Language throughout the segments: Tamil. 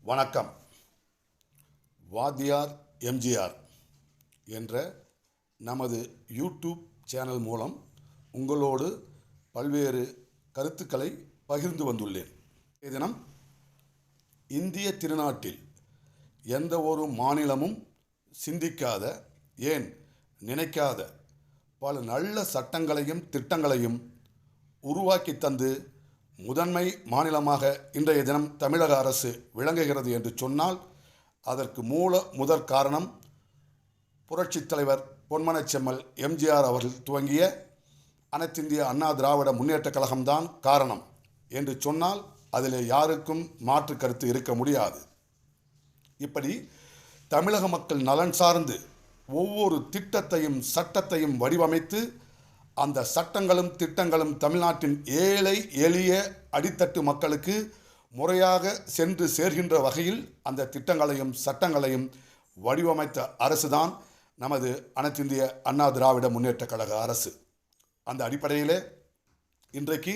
வணக்கம். வாத்தியார் எம்ஜிஆர் என்ற நமது யூடியூப் சேனல் மூலம் உங்களோடு பல்வேறு கருத்துக்களை பகிர்ந்து வந்துள்ளேன். தினம் இந்திய திருநாட்டில் எந்த ஒரு மாநிலமும் சிந்திக்காத, ஏன் நினைக்காத பல நல்ல சட்டங்களையும் திட்டங்களையும் உருவாக்கி தந்து முதன்மை மாநிலமாக இன்றைய தினம் தமிழக அரசு விளங்குகிறது என்று சொன்னால் அதற்கு முதற் காரணம் புரட்சித் தலைவர் பொன்மனச்செம்மல் எம்ஜிஆர் அவர்கள் துவங்கிய அனைத்திந்திய அண்ணா திராவிட முன்னேற்றக் கழகம்தான் காரணம் என்று சொன்னால் அதில் யாருக்கும் மாற்று கருத்து இருக்க முடியாது. இப்படி தமிழக மக்கள் நலன் சார்ந்து ஒவ்வொரு திட்டத்தையும் சட்டத்தையும் வடிவமைத்து அந்த சட்டங்களும் திட்டங்களும் தமிழ்நாட்டின் ஏழை எளிய அடித்தட்டு மக்களுக்கு முறையாக சென்று சேர்கின்ற வகையில் அந்த திட்டங்களையும் சட்டங்களையும் வடிவமைத்த அரசுதான் நமது அனைத்திந்திய அண்ணா திராவிட முன்னேற்றக் கழக அரசு. அந்த அடிப்படையிலே இன்றைக்கு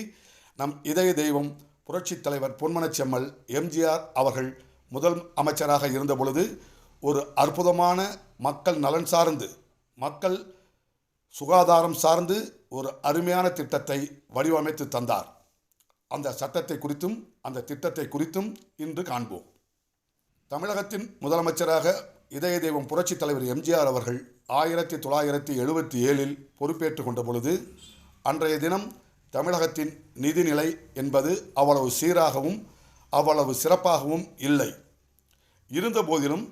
நம் இதய தெய்வம் புரட்சித் தலைவர் பொன்மனச்செம்மல் எம்ஜிஆர் அவர்கள் முதல் அமைச்சராக இருந்த பொழுது ஒரு அற்புதமான மக்கள் நலன் சார்ந்து, மக்கள் சுகாதாரம் சார்ந்து ஒரு அருமையான திட்டத்தை வடிவமைத்து தந்தார். அந்த சட்டத்தை குறித்தும் அந்த திட்டத்தை குறித்தும் இன்று காண்போம். தமிழகத்தின் முதலமைச்சராக இதய தெய்வம் புரட்சித் தலைவர் எம்ஜிஆர் அவர்கள் 1977 பொறுப்பேற்றுக் கொண்ட பொழுது அன்றைய தினம் தமிழகத்தின் நிதிநிலை என்பது அவ்வளவு சீராகவும் அவ்வளவு சிறப்பாகவும் இல்லை. இருந்த போதிலும்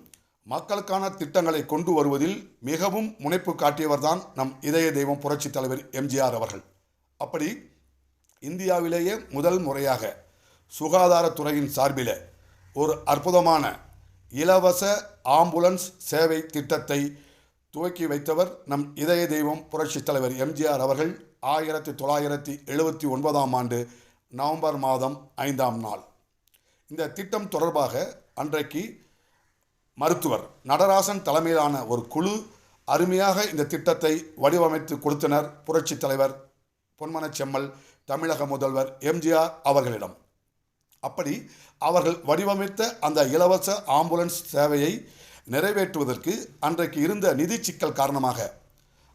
மக்களுக்கான திட்டங்களை கொண்டு வருவதில் மிகவும் முனைப்பு காட்டியவர்தான் நம் இதய தெய்வம் புரட்சித் தலைவர் எம்ஜிஆர் அவர்கள். அப்படி இந்தியாவிலேயே முதல் முறையாக சுகாதாரத்துறையின் சார்பில் ஒரு அற்புதமான இலவச ஆம்புலன்ஸ் சேவை திட்டத்தை துவக்கி வைத்தவர் நம் இதய தெய்வம் புரட்சித் தலைவர் எம்ஜிஆர் அவர்கள் 1979 நவம்பர் மாதம் 5ஆம் நாள். இந்த திட்டம் தொடர்பாக அன்றைக்கு மருத்துவர் நடராசன் தலைமையிலான ஒரு குழு அருமையாக இந்த திட்டத்தை வடிவமைத்து கொடுத்தனர் புரட்சித் தலைவர் பொன்மனச்செம்மல் தமிழக முதல்வர் எம்ஜிஆர் அவர்களிடம். அப்படி அவர்கள் வடிவமைத்த அந்த இலவச ஆம்புலன்ஸ் சேவையை நிறைவேற்றுவதற்கு அன்றைக்கு இருந்த நிதி சிக்கல் காரணமாக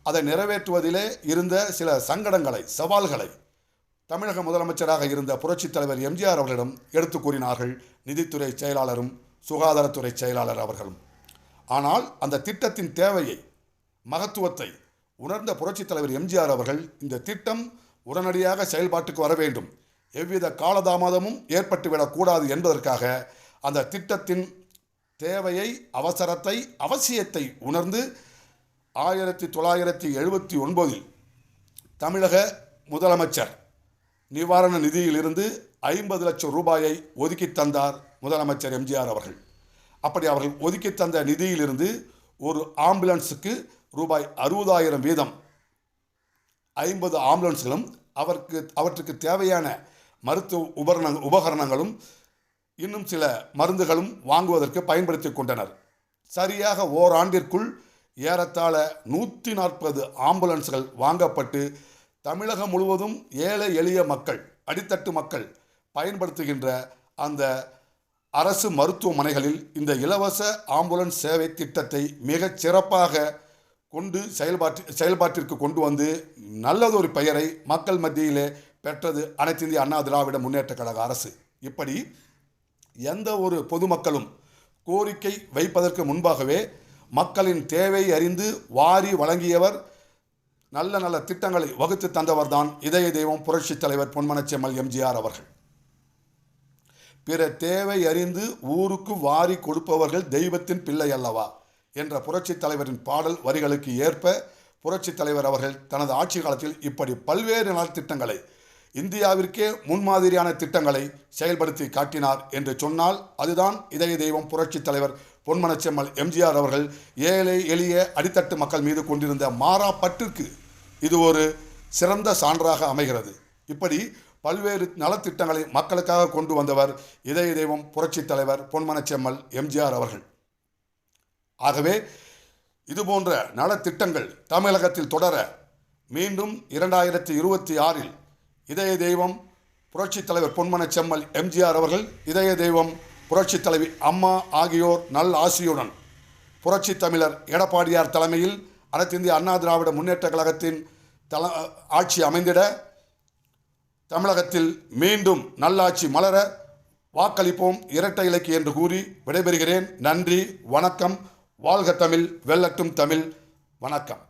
அதை நிறைவேற்றுவதிலே இருந்த சில சங்கடங்களை, சவால்களை தமிழக முதலமைச்சராக இருந்த புரட்சித் தலைவர் எம்ஜிஆர் அவர்களிடம் எடுத்து கூறினார்கள் நிதித்துறை செயலாளரும் சுகாதாரத்துறை செயலாளர் அவர்களும். ஆனால் அந்த திட்டத்தின் தேவையை, மகத்துவத்தை உணர்ந்த புரட்சித் தலைவர் எம்ஜிஆர் அவர்கள் இந்த திட்டம் உடனடியாக செயல்பாட்டுக்கு வர வேண்டும், எவ்வித காலதாமதமும் ஏற்பட்டுவிடக்கூடாது என்பதற்காக அந்த திட்டத்தின் தேவையை, அவசரத்தை, அவசியத்தை உணர்ந்து 1979 தமிழக முதலமைச்சர் நிவாரண நிதியிலிருந்து 50 லட்சம் ரூபாயை ஒதுக்கி தந்தார் முதலமைச்சர் எம்ஜிஆர் அவர்கள். அப்படி அவர்கள் ஒதுக்கி தந்த நிதியிலிருந்து ஒரு ஆம்புலன்ஸுக்கு ரூபாய் 60,000 வீதம் 50 ஆம்புலன்ஸ்களும் அவற்றுக்கு தேவையான மருத்துவ உபகரணங்களும் இன்னும் சில மருந்துகளும் வாங்குவதற்கு பயன்படுத்தி கொண்டனர். சரியாக ஓராண்டிற்குள் ஏறத்தாழ 140 ஆம்புலன்ஸ்கள் வாங்கப்பட்டு தமிழகம் முழுவதும் ஏழை எளிய மக்கள், அடித்தட்டு மக்கள் பயன்படுத்துகின்ற அந்த அரசு மருத்துவமனைகளில் இந்த இலவச ஆம்புலன்ஸ் சேவை திட்டத்தை மிகச் சிறப்பாக கொண்டு செயல்பாட்டிற்கு கொண்டு வந்து நல்லதொரு பெயரை மக்கள் மத்தியிலே பெற்றது அனைத்திந்திய அண்ணா திராவிட முன்னேற்றக் கழக அரசு. இப்படி எந்த ஒரு பொதுமக்களும் கோரிக்கை வைப்பதற்கு முன்பாகவே மக்களின் தேவை அறிந்து வாரி வழங்கியவர், நல்ல நல்ல திட்டங்களை வகுத்து தந்தவர்தான் இதய தெய்வம் புரட்சித் தலைவர் பொன்மனச்செம்மல் எம்ஜிஆர் அவர்கள். பிற தேவை அறிந்து ஊருக்கு வாரி கொடுப்பவர்கள் தெய்வத்தின் பிள்ளை அல்லவா என்ற புரட்சித் தலைவரின் பாடல் வரிகளுக்கு ஏற்ப புரட்சித் தலைவர் அவர்கள் தனது ஆட்சி காலத்தில் இப்படி பல்வேறு நலத்திட்டங்களை, இந்தியாவிற்கே முன்மாதிரியான திட்டங்களை செயல்படுத்தி காட்டினார் என்று சொன்னால் அதுதான் இதய தெய்வம் புரட்சித் தலைவர் பொன்மனச்செம்மல் எம்ஜிஆர் அவர்கள் ஏழை எளிய அடித்தட்டு மக்கள் மீது கொண்டிருந்த மாறா பற்றுக்கு இது ஒரு சிறந்த சான்றாக அமைகிறது. இப்படி பல்வேறு நலத்திட்டங்களை மக்களுக்காக கொண்டு வந்தவர் இதய தெய்வம் புரட்சித் தலைவர் பொன்மனச்செம்மல் எம்ஜிஆர் அவர்கள். ஆகவே இதுபோன்ற நலத்திட்டங்கள் தமிழகத்தில் தொடர மீண்டும் 2026 இதய தெய்வம் புரட்சித் தலைவர் பொன்மனச்செம்மல் எம்ஜிஆர் அவர்கள் இதய தெய்வம் புரட்சித் தலைவி அம்மா ஆகியோர் நல் ஆசியுடன் புரட்சி தமிழர் எடப்பாடியார் தலைமையில் அனைத்திந்திய அண்ணா திராவிட முன்னேற்ற கழகத்தின் ஆட்சி அமைந்திட, தமிழகத்தில் மீண்டும் நல்லாட்சி மலர வாக்களிப்போம் இரட்டை இலக்கு என்று கூறி விடைபெறுகிறேன். நன்றி, வணக்கம். வாழ்க தமிழ், வெல்லட்டும் தமிழ். வணக்கம்.